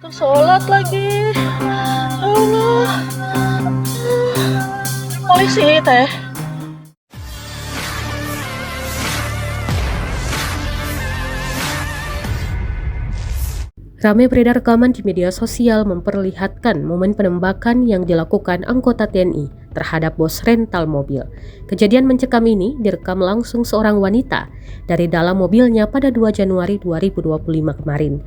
Sholat lagi. Ya Allah. Polisi teh. Ramai beredar rekaman di media sosial memperlihatkan momen penembakan yang dilakukan anggota TNI terhadap bos rental mobil. Kejadian mencekam ini direkam langsung seorang wanita dari dalam mobilnya pada 2 Januari 2025 kemarin.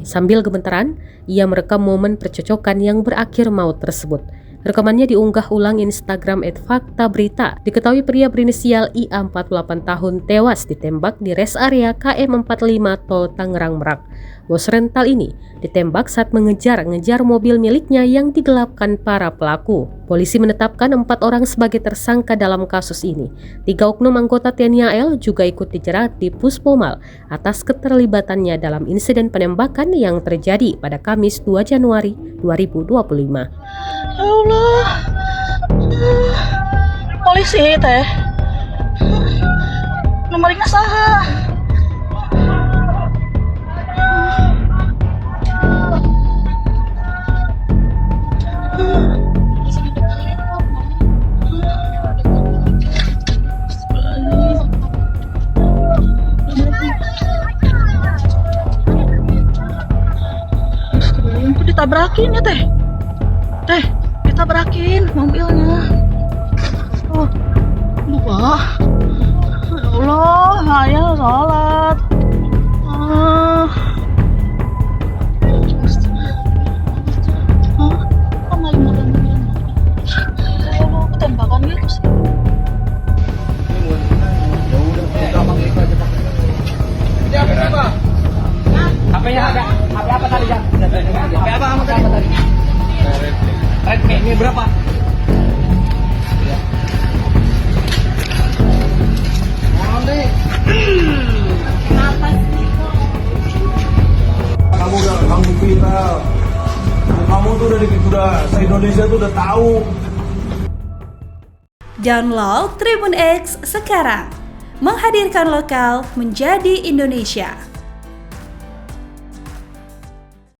Sambil gemeteran, ia merekam momen percocokan yang berakhir maut tersebut. Rekamannya diunggah ulang Instagram @faktaberita. Diketahui pria berinisial IA 48 tahun tewas ditembak di rest area KM 45 Tol Tangerang Merak. Bos rental ini ditembak saat mengejar mobil miliknya yang digelapkan para pelaku. Polisi menetapkan 4 orang sebagai tersangka dalam kasus ini. 3 oknum anggota TNI AL juga ikut dijerat di Puspomal atas keterlibatannya dalam insiden penembakan yang terjadi pada Kamis 2 Januari 2025. Ya Allah. Polisi teh. Nomornya saha? Ditabrakin ya teh. Teh, ditabrakin mobilnya. Oh, lupa. Ya Allah, ayo sholat. Tembakan gitu sih. HP-nya ada. HP apa tadi, Jang? HP apa kamu tadi? Redmi. Ini berapa? Kamu udah ganggu kita. Kamu tuh udah se-Indonesia tuh udah tahu. Download Tribun X sekarang. Menghadirkan lokal menjadi Indonesia.